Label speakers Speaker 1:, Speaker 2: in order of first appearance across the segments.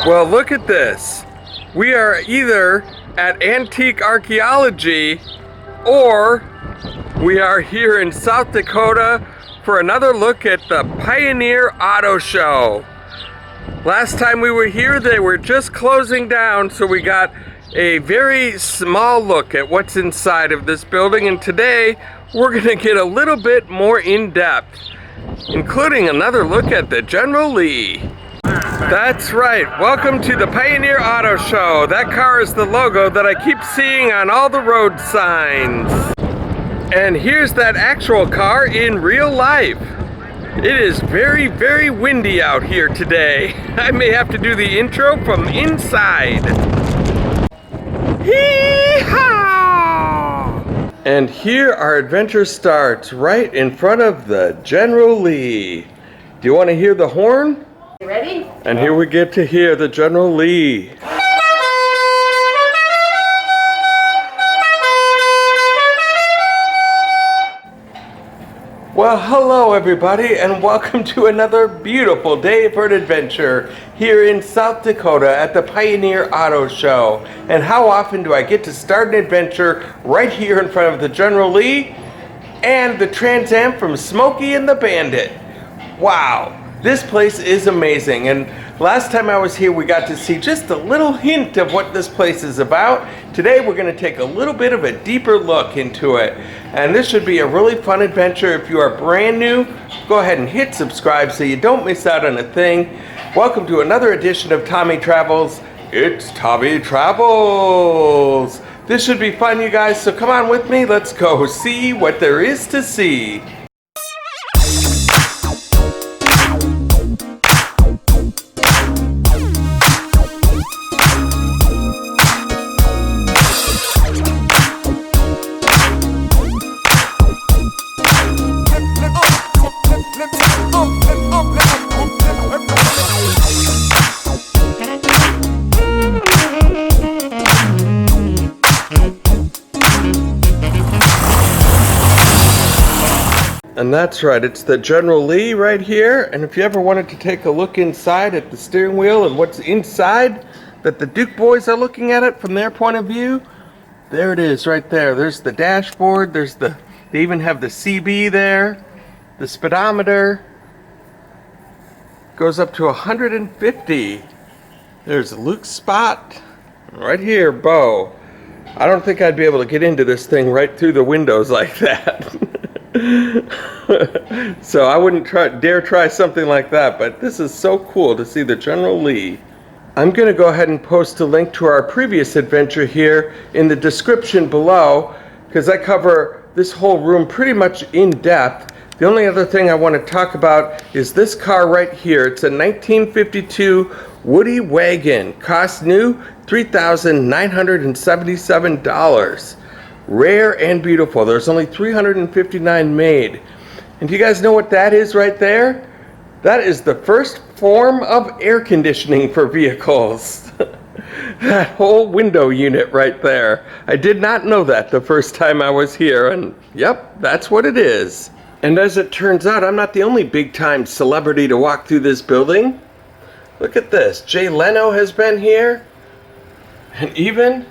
Speaker 1: Well, look at this. We are either at Antique Archaeology or we are here in South Dakota for another look at the Pioneer Auto Show. Last time we were here, they were just closing down, so we got a very small look at what's inside of this building, and today we're gonna get a little bit more in depth, including another look at the General Lee. That's right, welcome to the Pioneer Auto Show. That car is the logo that I keep seeing on all the road signs. And here's that actual car in real life. It is very, very windy out here today. I may have to do the intro from inside. Hee-haw! And here our adventure starts right in front of the General Lee. Do you want to hear the horn?
Speaker 2: You ready?
Speaker 1: And here we get to hear the General Lee. Well, hello everybody, and welcome to another beautiful day for an adventure here in South Dakota at the Pioneer Auto Show. And how often do I get to start an adventure right here in front of the General Lee and the Trans Am from Smokey and the Bandit? Wow, this place is amazing. And last time I was here, we got to see just a little hint of what this place is about. Today, we're going to take a little bit of a deeper look into it. And this should be a really fun adventure. If you are brand new, go ahead and hit subscribe so you don't miss out on a thing. Welcome to another edition of Tommy Travels. It's Tommy Travels. This should be fun, you guys, so come on with me. Let's go see what there is to see. And that's right, it's the General Lee right here. And if you ever wanted to take a look inside at the steering wheel and what's inside, that the Duke boys are looking at it from their point of view, there it is right there. There's the dashboard, they even have the CB there, the speedometer goes up to 150. There's Luke's spot right here, Bo. I don't think I'd be able to get into this thing right through the windows like that. So I wouldn't dare try something like that, but this is so cool to see the General Lee. I'm going to go ahead and post a link to our previous adventure here in the description below, because I cover this whole room pretty much in depth. The only other thing I want to talk about is this car right here. It's a 1952 Woody wagon. Cost new $3,977. Rare and beautiful. There's only 359 made. And do you guys know what that is right there? That is the first form of air conditioning for vehicles. That whole window unit right there. I did not know that the first time I was here, and yep, that's what it is. And as it turns out, I'm not the only big-time celebrity to walk through this building. Look at this. Jay Leno has been here. And even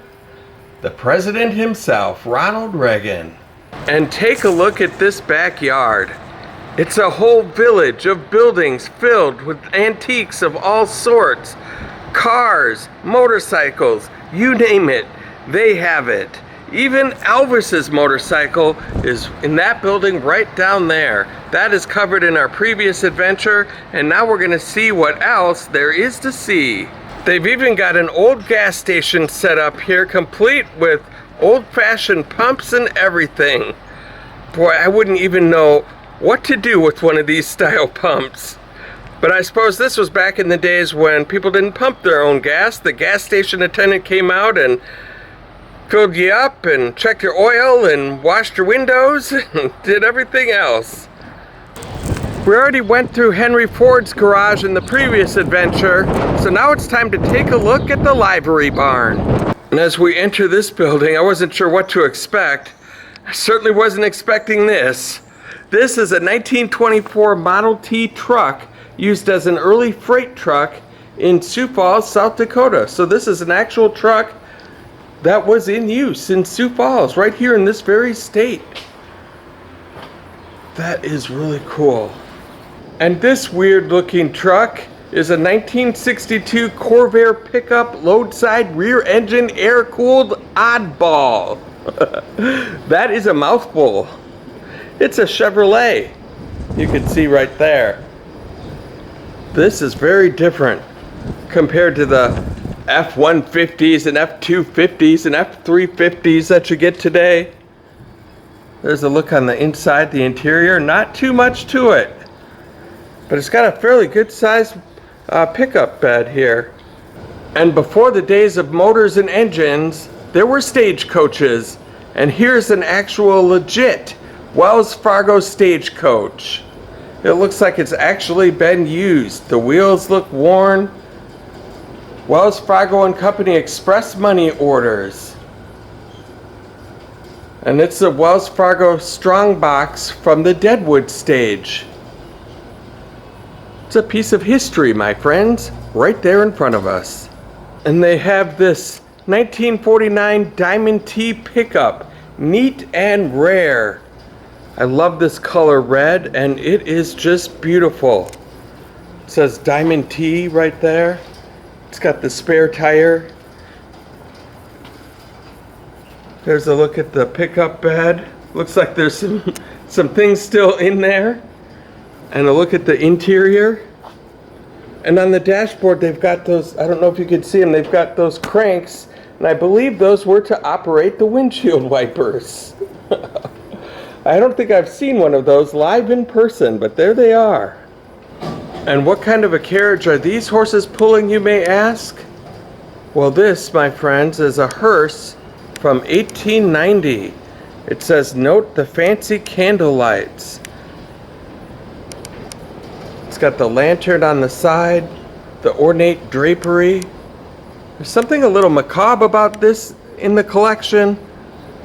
Speaker 1: the president himself, Ronald Reagan. And take a look at this backyard. It's a whole village of buildings filled with antiques of all sorts. Cars, motorcycles, you name it, they have it. Even Elvis's motorcycle is in that building right down there. That is covered in our previous adventure, and now we're gonna see what else there is to see. They've even got an old gas station set up here, complete with old-fashioned pumps and everything. Boy, I wouldn't even know what to do with one of these style pumps. But I suppose this was back in the days when people didn't pump their own gas. The gas station attendant came out and filled you up and checked your oil and washed your windows and did everything else. We already went through Henry Ford's garage in the previous adventure, so now it's time to take a look at the livery barn. And as we enter this building, I wasn't sure what to expect. I certainly wasn't expecting this. This is a 1924 Model T truck used as an early freight truck in Sioux Falls, South Dakota. So this is an actual truck that was in use in Sioux Falls, right here in this very state. That is really cool. And this weird looking truck is a 1962 Corvair pickup loadside rear engine air cooled oddball. That is a mouthful. It's a Chevrolet. You can see right there. This is very different compared to the F-150s and F-250s and F-350s that you get today. There's a look on the inside, the interior, not too much to it. But it's got a fairly good sized pickup bed here. And before the days of motors and engines, there were stagecoaches. And here's an actual legit Wells Fargo stagecoach. It looks like it's actually been used. The wheels look worn. Wells Fargo and Company Express money orders. And it's a Wells Fargo Strongbox from the Deadwood stage. It's a piece of history, my friends, right there in front of us. And they have this 1949 Diamond T pickup, neat and rare. I love this color red, and it is just beautiful. It says Diamond T right there. It's got the spare tire. There's a look at the pickup bed. Looks like there's some things still in there. And a look at the interior. And on the dashboard they've got those, I don't know if you can see them, they've got those cranks. And I believe those were to operate the windshield wipers. I don't think I've seen one of those live in person, but there they are. And what kind of a carriage are these horses pulling, you may ask? Well, this, my friends, is a hearse from 1890. It says, note the fancy candle lights. It's got the lantern on the side, the ornate drapery. There's something a little macabre about this in the collection,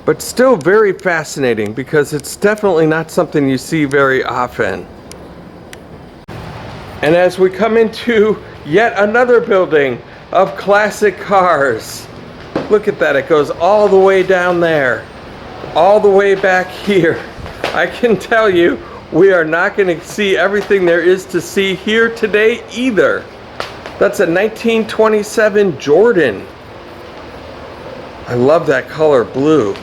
Speaker 1: but still very fascinating because it's definitely not something you see very often. And as we come into yet another building of classic cars, look at that, it goes all the way down there, all the way back here. I can tell you, we are not going to see everything there is to see here today either. That's a 1927 Jordan. I love that color blue.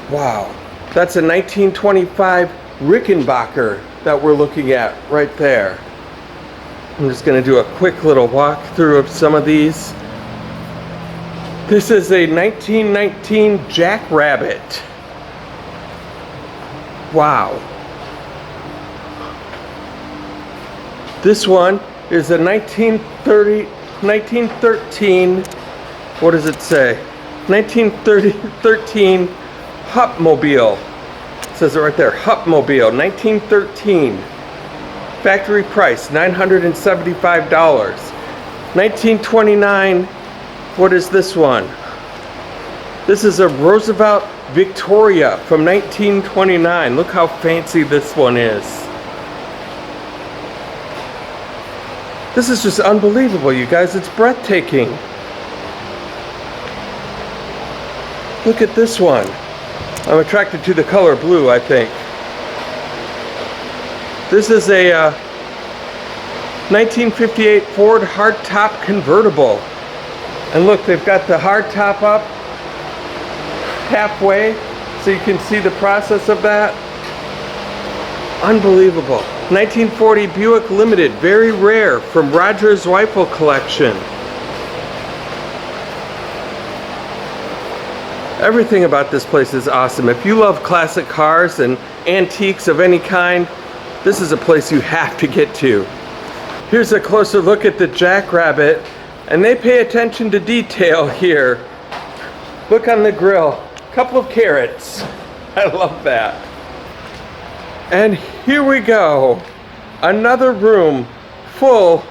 Speaker 1: Wow. That's a 1925 Rickenbacker that we're looking at right there. I'm just going to do a quick little walkthrough of some of these. This is a 1919 Jackrabbit. Wow. This one is a 1913, what does it say? 1913 Hupmobile. It says it right there, Hupmobile, 1913. Factory price, $975. 1929, what is this one? This is a Roosevelt Victoria from 1929. Look how fancy this one is. This is just unbelievable, you guys. It's breathtaking. Look at this one. I'm attracted to the color blue, I think. This is a 1958 Ford hardtop convertible. And look, they've got the hardtop up halfway, so you can see the process of that. Unbelievable. 1940 Buick Limited, very rare, from Rogers Rifle Collection. Everything about this place is awesome. If you love classic cars and antiques of any kind, this is a place you have to get to. Here's a closer look at the Jackrabbit, and they pay attention to detail here. Look on the grill, a couple of carrots. I love that. And here we go, another room full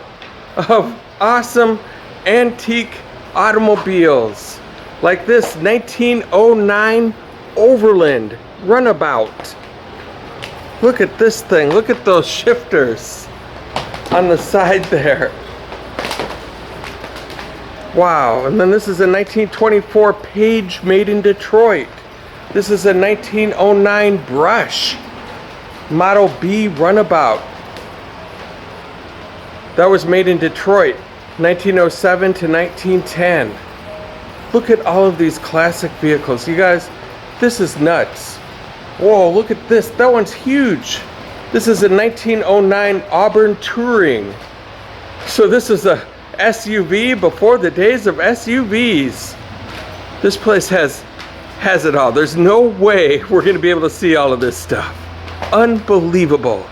Speaker 1: of awesome antique automobiles, like this 1909 Overland runabout. Look at this thing, look at those shifters. on the side there. Wow, and then this is a 1924 Page made in Detroit. This is a 1909 Brush Model B Runabout. That was made in Detroit, 1907 to 1910. Look at all of these classic vehicles. You guys, this is nuts. Whoa, look at this. That one's huge. This is a 1909 Auburn Touring. So this is a SUV before the days of SUVs. This place has it all. There's no way we're going to be able to see all of this stuff. Unbelievable.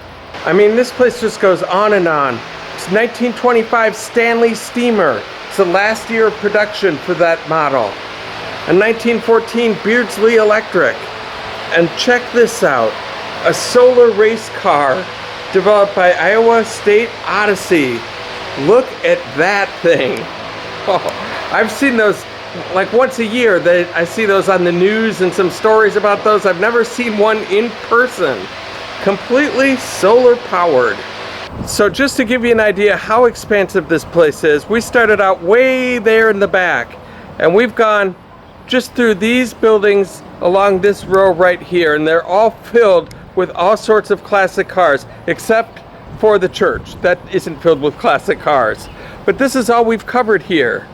Speaker 1: I mean, this place just goes on and on. It's 1925 Stanley Steamer. It's the last year of production for that model. A 1914 Beardsley Electric. And check this out. A solar race car developed by Iowa State Odyssey. Look at that thing. Oh, I've seen those like once a year. I see those on the news and some stories about those. I've never seen one in person. Completely solar powered. So just to give you an idea how expansive this place is, we started out way there in the back, and we've gone just through these buildings along this row right here, and they're all filled with all sorts of classic cars, except for the church. That isn't filled with classic cars. But this is all we've covered here.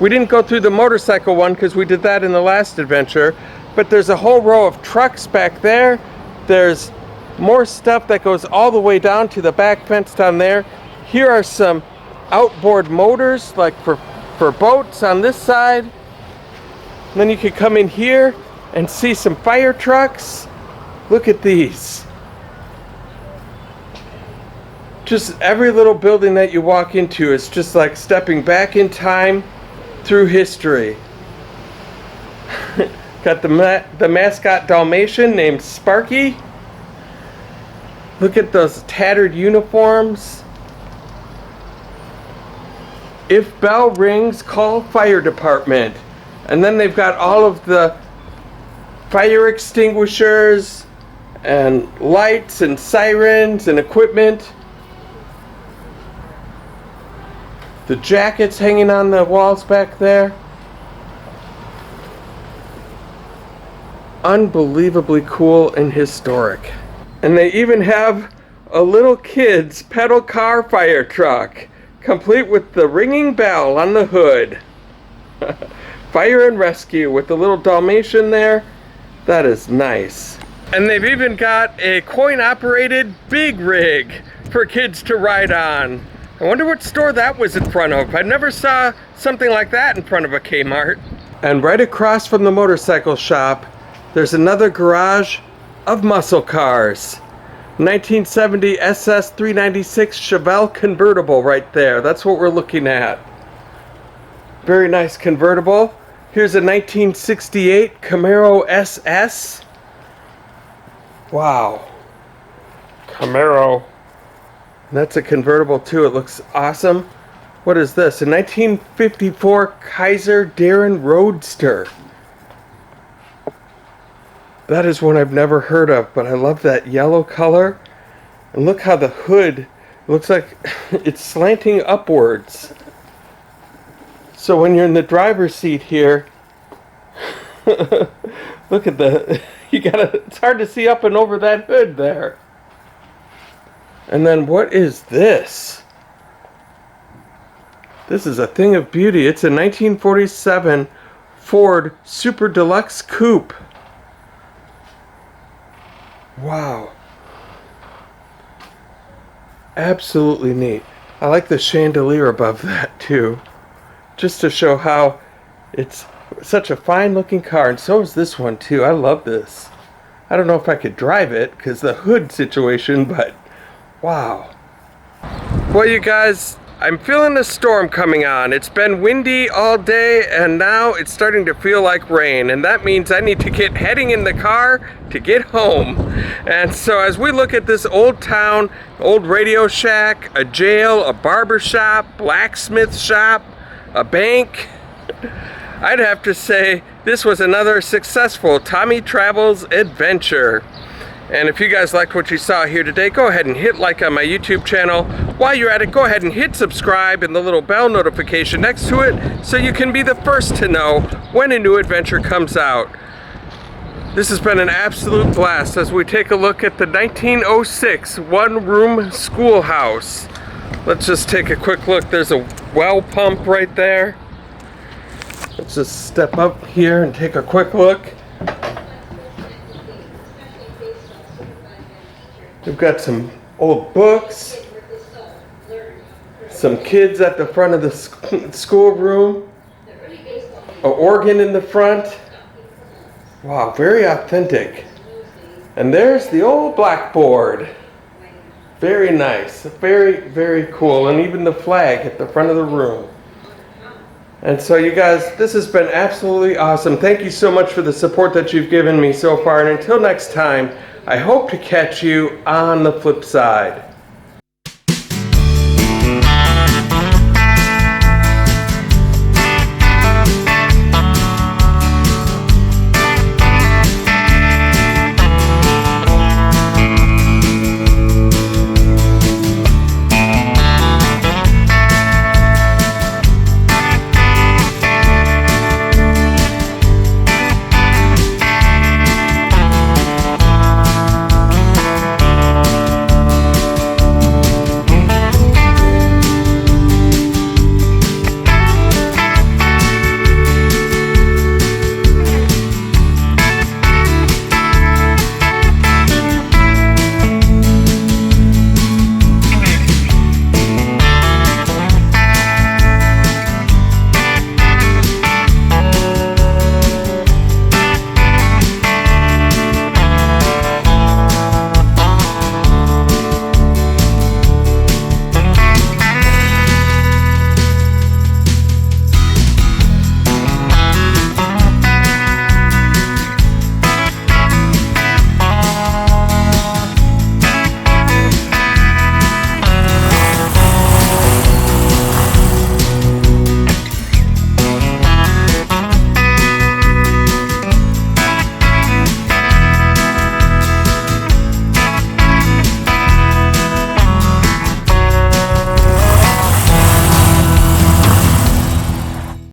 Speaker 1: We didn't go through the motorcycle one because we did that in the last adventure, but there's a whole row of trucks back there. There's more stuff that goes all the way down to the back fence down there. Here are some outboard motors, like for boats on this side. And then you could come in here and see some fire trucks. Look at these. Just every little building that you walk into is just like stepping back in time through history. Got the mascot Dalmatian named Sparky. Look at those tattered uniforms. If bell rings, call fire department. And then they've got all of the fire extinguishers and lights and sirens and equipment. The jackets hanging on the walls back there. Unbelievably cool and historic. And they even have a little kid's pedal car fire truck, complete with the ringing bell on the hood. Fire and rescue with the little Dalmatian there. That is nice. And they've even got a coin-operated big rig for kids to ride on. I wonder what store that was in front of. I never saw something like that in front of a Kmart. And right across from the motorcycle shop, there's another garage of muscle cars. 1970 SS 396 Chevelle convertible right there. That's what we're looking at. Very nice convertible. Here's a 1968 Camaro SS. Wow. Camaro. That's a convertible too. It looks awesome. What is this? A 1954 Kaiser Darren Roadster. That is one I've never heard of, but I love that yellow color. And look how the hood looks like it's slanting upwards. So when you're in the driver's seat here, look at it's hard to see up and over that hood there. And then what is this? This is a thing of beauty. It's a 1947 Ford Super Deluxe Coupe. Wow. Absolutely neat. I like the chandelier above that too. Just to show how it's such a fine looking car. And so is this one too. I love this. I don't know if I could drive it because the hood situation, but wow. Well, you guys, I'm feeling a storm coming on. It's been windy all day and now it's starting to feel like rain, and that means I need to get heading in the car to get home. And so as we look at this old town, old radio shack, a jail, a barber shop, blacksmith shop, a bank, I'd have to say this was another successful Tommy Travels adventure. And if you guys liked what you saw here today, go ahead and hit like on my YouTube channel. While you're at it, go ahead and hit subscribe and the little bell notification next to it so you can be the first to know when a new adventure comes out. This has been an absolute blast as we take a look at the 1906 one-room schoolhouse. Let's just take a quick look. There's a well pump right there. Let's just step up here and take a quick look. We've got some old books, some kids at the front of the schoolroom, an organ in the front. Wow, very authentic. And there's the old blackboard. Very nice, very, very cool. And even the flag at the front of the room. And so you guys, this has been absolutely awesome. Thank you so much for the support that you've given me so far. And until next time, I hope to catch you on the flip side.